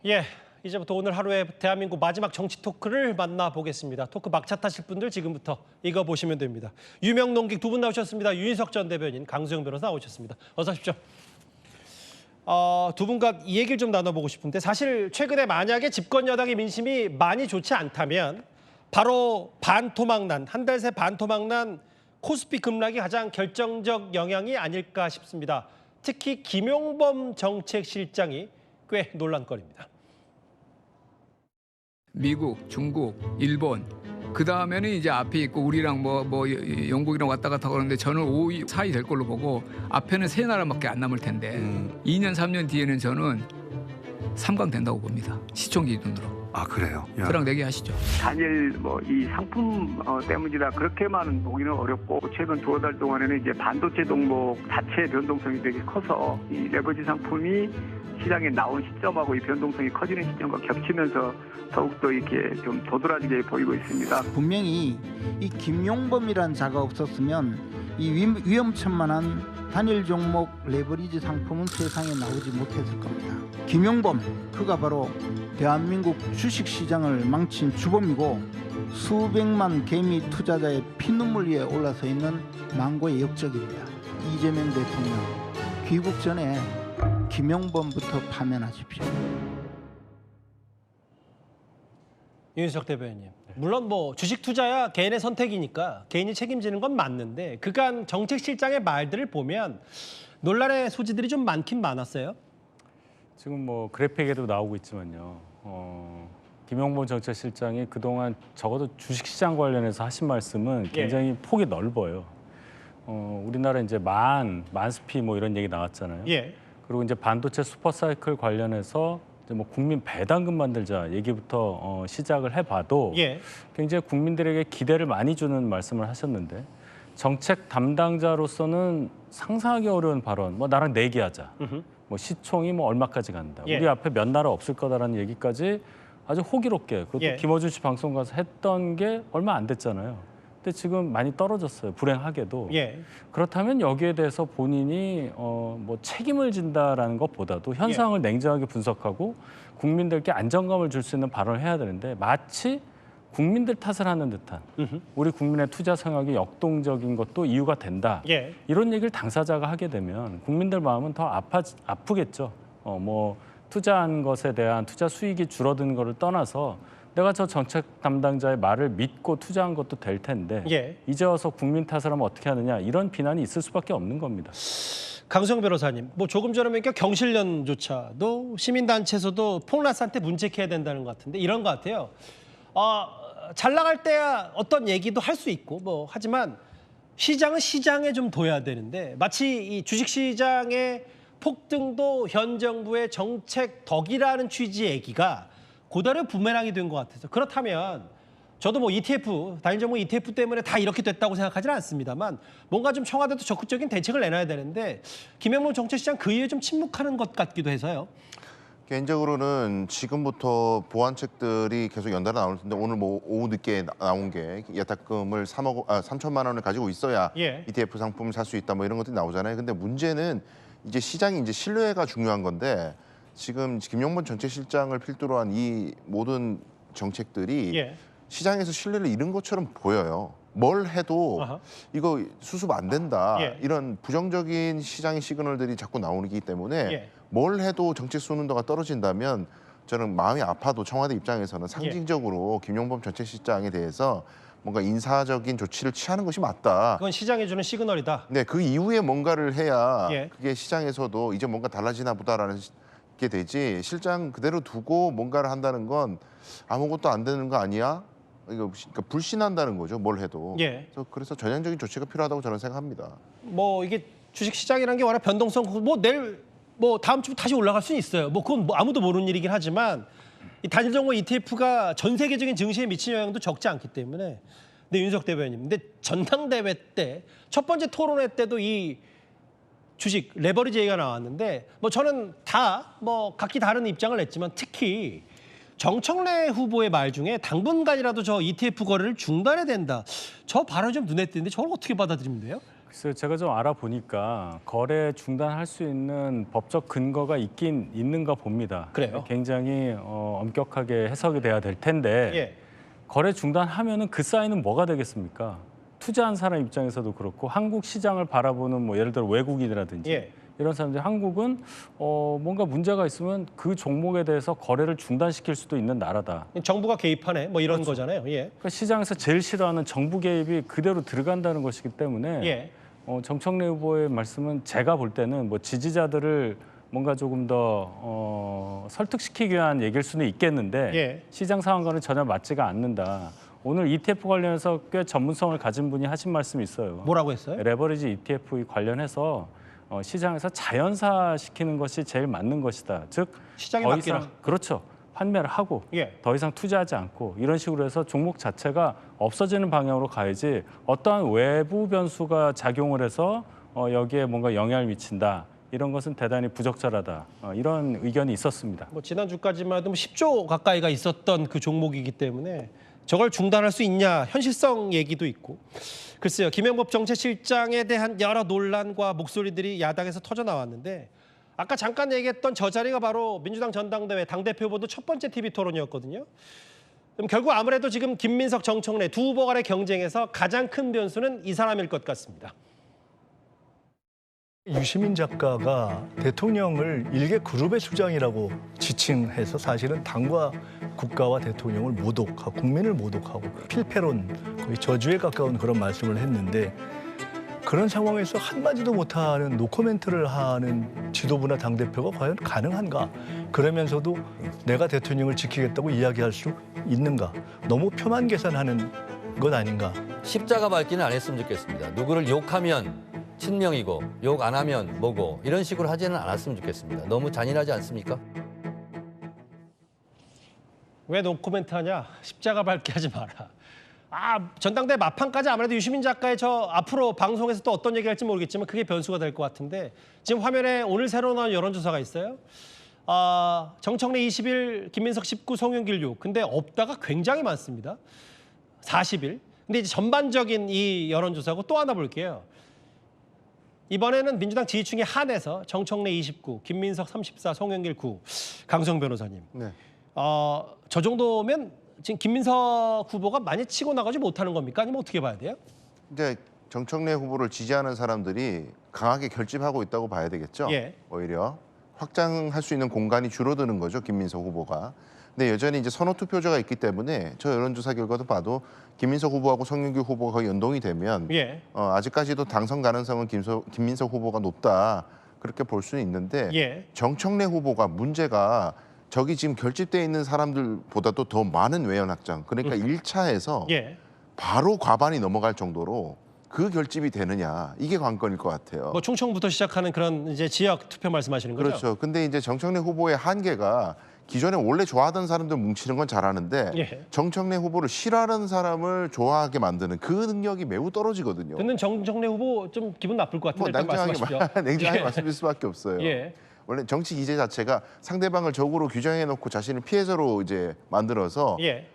예, 이제부터 오늘 하루의 대한민국 마지막 정치 토크를 만나보겠습니다. 토크 막차 타실 분들 지금부터 이거 보시면 됩니다. 유명 논객 두 분 나오셨습니다. 유인석 전 대변인, 강수영 변호사 나오셨습니다. 어서 오십시오. 두 분과 이 얘기를 좀 나눠보고 싶은데 사실 최근에 만약에 집권 여당의 민심이 많이 좋지 않다면 바로 반토막난, 한 달 새 반토막난 코스피 급락이 가장 결정적 영향이 아닐까 싶습니다. 특히 김용범 정책실장이 꽤 논란거리입니다. 미국, 중국, 일본 그 다음에는 이제 앞에 있고 우리랑 뭐 영국이랑 왔다 갔다 그러는데 저는 5위, 4위 될 걸로 보고 앞에는 세 나라밖에 안 남을 텐데 2년, 3년 뒤에는 저는 3강 된다고 봅니다. 시총 기준으로. 아 그래요? 야. 저랑 내기하시죠. 단일 이 상품 때문이라 그렇게만 보기는 어렵고 최근 두어 달 동안에는 이제 반도체 종목 자체 변동성이 되게 커서 이 레버리지 상품이 시장에 나온 시점하고 이 변동성이 커지는 시점과 겹치면서 더욱더 이렇게 좀 도드라지게 보이고 있습니다. 분명히 이 김용범이라는 자가 없었으면 이 위험천만한 단일 종목 레버리지 상품은 세상에 나오지 못했을 겁니다. 김용범, 그가 바로 대한민국 주식시장을 망친 주범이고 수백만 개미 투자자의 피눈물 위에 올라서 있는 망고의 역적입니다. 이재명 대통령, 귀국 전에 김용범부터 파면하십시오. 유인석 대변인님, 물론 뭐 주식 투자야 개인의 선택이니까 개인이 책임지는 건 맞는데 그간 정책실장의 말들을 보면 논란의 소지들이 좀 많긴 많았어요. 지금 뭐 그래픽에도 나오고 있지만요. 김용범 정책실장이 그동안 적어도 주식시장 관련해서 하신 말씀은 굉장히 폭이 넓어요. 우리나라 이제 만스피 뭐 이런 얘기 나왔잖아요. 예. 그리고 이제 반도체 슈퍼사이클 관련해서 이제 뭐 국민 배당금 만들자 얘기부터 시작을 해봐도 굉장히 국민들에게 기대를 많이 주는 말씀을 하셨는데 정책 담당자로서는 상상하기 어려운 발언, 뭐 나랑 내기하자, 뭐 시총이 뭐 얼마까지 간다, 우리 앞에 몇 나라 없을 거다라는 얘기까지 아주 호기롭게 그것도 김어준 씨 방송 가서 했던 게 얼마 안 됐잖아요. 근데 지금 많이 떨어졌어요. 불행하게도. 그렇다면 여기에 대해서 본인이 뭐 책임을 진다라는 것보다도 현상을 냉정하게 분석하고 국민들께 안정감을 줄 수 있는 발언을 해야 되는데 마치 국민들 탓을 하는 듯한 우리 국민의 투자 성향이 역동적인 것도 이유가 된다. 이런 얘기를 당사자가 하게 되면 국민들 마음은 더 아프겠죠. 뭐 투자한 것에 대한 투자 수익이 줄어든 거를 떠나서 내가 저 정책 담당자의 말을 믿고 투자한 것도 될 텐데 이제 와서 국민 탓을 하면 어떻게 하느냐 이런 비난이 있을 수밖에 없는 겁니다. 강수영 변호사님, 뭐 조금 전에 보니까 경실련조차도 시민단체에서도 폭라산테 문책해야 된다는 것 같은데 이런 것 같아요. 잘 나갈 때야 어떤 얘기도 할 수 있고 뭐 하지만 시장은 시장에 좀 둬야 되는데 마치 이 주식시장의 폭등도 현 정부의 정책 덕이라는 취지의 얘기가 고달의 부메랑이 된 것 같아서 그렇다면 저도 뭐 ETF, 단일 종목 ETF 때문에 다 이렇게 됐다고 생각하지는 않습니다만 뭔가 좀 청와대도 적극적인 대책을 내놔야 되는데 김용범 정책실장 그 이후에 좀 침묵하는 것 같기도 해서요. 개인적으로는 지금부터 보완책들이 계속 연달아 나올 텐데 오늘 뭐 오후 늦게 나온 게 예탁금을 3천만 원을 가지고 있어야 ETF 상품을 살 수 있다 뭐 이런 것들이 나오잖아요. 근데 문제는 이제 시장이 이제 신뢰가 중요한 건데 지금 김용범 정책실장을 필두로 한 이 모든 정책들이 시장에서 신뢰를 잃은 것처럼 보여요. 뭘 해도 이거 수습 안 된다. 이런 부정적인 시장의 시그널들이 자꾸 나오기 때문에 뭘 해도 정책 선호도가 떨어진다면 저는 마음이 아파도 청와대 입장에서는 상징적으로 김용범 정책실장에 대해서 뭔가 인사적인 조치를 취하는 것이 맞다. 그건 시장에 주는 시그널이다. 네, 그 이후에 뭔가를 해야 그게 시장에서도 이제 뭔가 달라지나 보다라는 게 되지 실장 그대로 두고 뭔가를 한다는 건 아무것도 안 되는 거 아니야? 이거 그러니까 불신한다는 거죠. 뭘 해도. 그래서 전향적인 조치가 필요하다고 저는 생각합니다. 뭐 이게 주식시장이라는 게 워낙 변동성 뭐 내일 뭐 다음 주부터 다시 올라갈 수는 있어요. 뭐 그건 뭐 아무도 모르는 일이긴 하지만 이 단일 종목 ETF가 전 세계적인 증시에 미치는 영향도 적지 않기 때문에. 근데 윤석 대변인님, 근데 전당대회 때 첫 번째 토론회 때도 이 주식 레버리지 얘기가 나왔는데 뭐 저는 다 뭐 각기 다른 입장을 냈지만 특히 정청래 후보의 말 중에 당분간이라도 저 ETF 거래를 중단해야 된다. 저 발언이 좀 눈에 띄는데 저걸 어떻게 받아들이면 돼요? 글쎄요, 제가 좀 알아보니까 거래 중단할 수 있는 법적 근거가 있긴 있는가 봅니다. 그래요? 굉장히 엄격하게 해석이 돼야 될 텐데 예. 거래 중단하면은 그 사인은 뭐가 되겠습니까? 투자한 사람 입장에서도 그렇고 한국 시장을 바라보는 뭐 예를 들어 외국인이라든지 예. 이런 사람들이 한국은 뭔가 문제가 있으면 그 종목에 대해서 거래를 중단시킬 수도 있는 나라다. 정부가 개입하네 뭐 이런 거잖아요. 예. 그러니까 시장에서 제일 싫어하는 정부 개입이 그대로 들어간다는 것이기 때문에 예. 정청래 후보의 말씀은 제가 볼 때는 뭐 지지자들을 뭔가 조금 더 설득시키기 위한 얘기일 수는 있겠는데 예. 시장 상황과는 전혀 맞지가 않는다. 오늘 ETF 관련해서 꽤 전문성을 가진 분이 하신 말씀이 있어요. 뭐라고 했어요? 레버리지 ETF 관련해서 시장에서 자연사시키는 것이 제일 맞는 것이다. 즉 시장에 더 맡기라. 이상 그렇죠. 판매를 하고 예. 더 이상 투자하지 않고 이런 식으로 해서 종목 자체가 없어지는 방향으로 가야지 어떠한 외부 변수가 작용을 해서 여기에 뭔가 영향을 미친다. 이런 것은 대단히 부적절하다. 이런 의견이 있었습니다. 뭐 지난주까지만 해도 10조 가까이가 있었던 그 종목이기 때문에 저걸 중단할 수 있냐 현실성 얘기도 있고 글쎄요. 김영법 정책실장에 대한 여러 논란과 목소리들이 야당에서 터져 나왔는데 아까 잠깐 얘기했던 저 자리가 바로 민주당 전당대회 당대표 후보도 첫 번째 TV 토론이었거든요. 그럼 결국 아무래도 지금 김민석, 정청래 두 후보 간의 경쟁에서 가장 큰 변수는 이 사람일 것 같습니다. 유시민 작가가 대통령을 일개 그룹의 수장이라고 지칭해서 사실은 당과 국가와 대통령을 모독하고 국민을 모독하고 필패론 거의 저주에 가까운 그런 말씀을 했는데 그런 상황에서 한마디도 못하는 노코멘트를 하는 지도부나 당대표가 과연 가능한가? 그러면서도 내가 대통령을 지키겠다고 이야기할 수 있는가? 너무 표만 계산하는 것 아닌가? 십자가 밟기는 안 했으면 좋겠습니다. 누구를 욕하면 친명이고 욕 안 하면 뭐고 이런 식으로 하지는 않았으면 좋겠습니다. 너무 잔인하지 않습니까? 왜 노코멘트 하냐? 십자가 밟기 하지 마라. 전당대회 막판까지 아무래도 유시민 작가의 저 앞으로 방송에서 또 어떤 얘기 할지 모르겠지만 그게 변수가 될 것 같은데 지금 화면에 오늘 새로 나온 여론조사가 있어요. 정청래 21, 김민석 19, 송영길 6. 근데 없다가 굉장히 많습니다. 40일. 근데 이제 전반적인 이 여론조사고 또 하나 볼게요. 이번에는 민주당 지지층에 한해서 정청래 29, 김민석 34, 송영길 9. 강성 변호사님. 네. 저 정도면 지금 김민석 후보가 많이 치고 나가지 못하는 겁니까? 아니면 어떻게 봐야 돼요? 이제 정청래 후보를 지지하는 사람들이 강하게 결집하고 있다고 봐야 되겠죠. 예. 오히려 확장할 수 있는 공간이 줄어드는 거죠, 김민석 후보가. 근데 여전히 이제 선호 투표자가 있기 때문에 저 여론조사 결과도 봐도 김민석 후보하고 송영길 후보가 거의 연동이 되면 예. 아직까지도 당선 가능성은 김민석 후보가 높다 그렇게 볼 수는 있는데 예. 정청래 후보가 문제가 저기 지금 결집돼 있는 사람들보다도 더 많은 외연 확장. 그러니까 1차에서 예. 바로 과반이 넘어갈 정도로 그 결집이 되느냐 이게 관건일 것 같아요. 뭐 충청부터 시작하는 그런 이제 지역 투표 말씀하시는 거죠? 그렇죠. 근데 이제 정청래 후보의 한계가 기존에 원래 좋아하던 사람들 뭉치는 건 잘하는데 예. 정청래 후보를 싫어하는 사람을 좋아하게 만드는 그 능력이 매우 떨어지거든요. 듣는 정청래 후보 좀 기분 나쁠 것 같은데 일단 말씀하시죠. 냉정하게 예. 말씀드릴 수밖에 없어요. 예. 원래 정치 기제 자체가 상대방을 적으로 규정해 놓고 자신을 피해자로 이제 만들어서 예.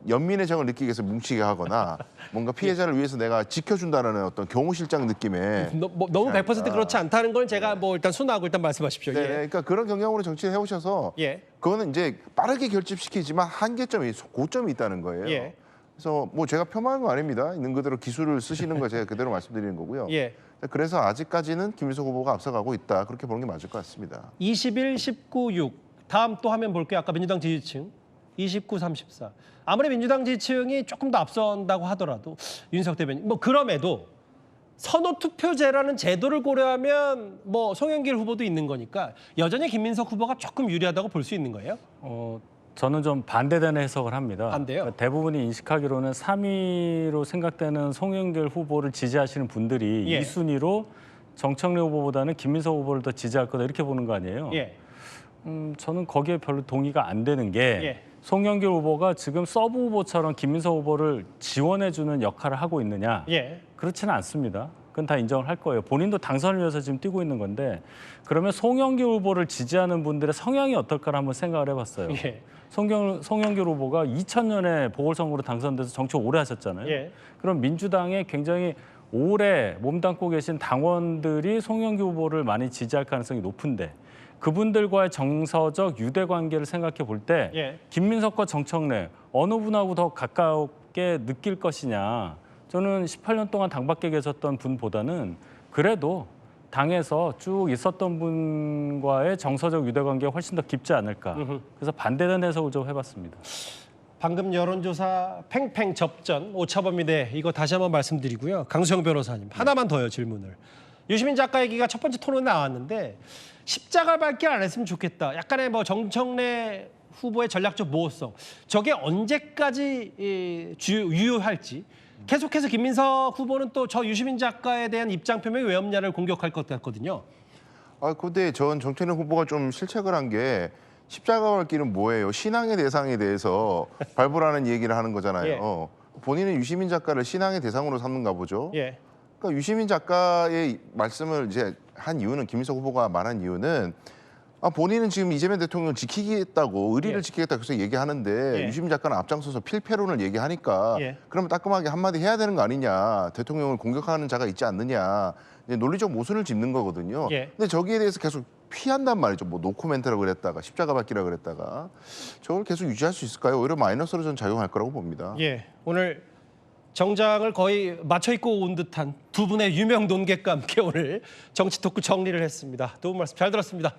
연민의 정을 느끼기 위해서 뭉치게 하거나 뭔가 피해자를 위해서 내가 지켜준다는 어떤 경호실장 느낌의 너무 100% 그렇지 않다는 건 제가 뭐 일단 순화하고 일단 말씀하십시오. 네, 예. 그러니까 그런 경향으로 정치를 해오셔서 예. 그거는 이제 빠르게 결집시키지만 한계점이 고점이 있다는 거예요. 예. 그래서 뭐 제가 폄하한 거 아닙니다. 있는 그대로 기술을 쓰시는 거 제가 그대로 말씀드리는 거고요. 예. 그래서 아직까지는 김민석 후보가 앞서가고 있다. 그렇게 보는 게 맞을 것 같습니다. 21, 19, 6. 다음 또 화면 볼게요. 아까 민주당 지지층. 29, 34. 아무리 민주당 지지층이 조금 더 앞선다고 하더라도 윤석 대변인 뭐 그럼에도 선호 투표제라는 제도를 고려하면 뭐 송영길 후보도 있는 거니까 여전히 김민석 후보가 조금 유리하다고 볼 수 있는 거예요? 저는 좀 반대되는 해석을 합니다. 반대요? 그러니까 대부분이 인식하기로는 3위로 생각되는 송영길 후보를 지지하시는 분들이 예. 2순위로 정청래 후보보다는 김민석 후보를 더 지지할 거다 이렇게 보는 거 아니에요? 예. 저는 거기에 별로 동의가 안 되는 게 예. 송영길 후보가 지금 서브 후보처럼 김민석 후보를 지원해주는 역할을 하고 있느냐? 예. 그렇지는 않습니다. 그건 다 인정을 할 거예요. 본인도 당선을 위해서 지금 뛰고 있는 건데 그러면 송영길 후보를 지지하는 분들의 성향이 어떨까를 한번 생각을 해봤어요. 예. 송영길 후보가 2000년에 보궐선거로 당선돼서 정치 오래 하셨잖아요. 예. 그럼 민주당에 굉장히 오래 몸담고 계신 당원들이 송영길 후보를 많이 지지할 가능성이 높은데 그분들과의 정서적 유대 관계를 생각해 볼 때 김민석과 정청래 어느 분하고 더 가깝게 느낄 것이냐. 저는 18년 동안 당 밖에 계셨던 분보다는 그래도 당에서 쭉 있었던 분과의 정서적 유대 관계가 훨씬 더 깊지 않을까. 그래서 반대된 해석을 좀 해봤습니다. 방금 여론조사 팽팽 접전 오차범위대 이거 다시 한번 말씀드리고요. 강수영 변호사님 하나만 더요 질문을. 유시민 작가 얘기가 첫 번째 토론에 나왔는데 십자가 밝기 안 했으면 좋겠다. 약간의 뭐 정청래 후보의 전략적 모호성. 저게 언제까지 유효할지. 계속해서 김민석 후보는 또 저 유시민 작가에 대한 입장 표명이 왜 없냐를 공격할 것 같거든요. 근데 전 정청래 후보가 좀 실책을 한 게 십자가 밝기는 뭐예요? 신앙의 대상에 대해서 발부라는 얘기를 하는 거잖아요. 본인은 유시민 작가를 신앙의 대상으로 삼는가 보죠. 그러니까 유시민 작가의 말씀을 이제 한 이유는 김민석 후보가 말한 이유는 본인은 지금 이재명 대통령을 지키겠다고 의리를 지키겠다고 계속 얘기하는데 유시민 작가는 앞장서서 필패론을 얘기하니까 그러면 따끔하게 한마디 해야 되는 거 아니냐. 대통령을 공격하는 자가 있지 않느냐. 이제 논리적 모순을 짚는 거거든요. 근데 저기에 대해서 계속 피한단 말이죠. 뭐 노코멘트라고 그랬다가 십자가 밝기라고 그랬다가 저걸 계속 유지할 수 있을까요? 오히려 마이너스로 전 작용할 거라고 봅니다. 오늘 정장을 거의 맞춰 입고 온 듯한 두 분의 유명 논객과 함께 오늘 정치 토크 정리를 했습니다. 두 분 말씀 잘 들었습니다.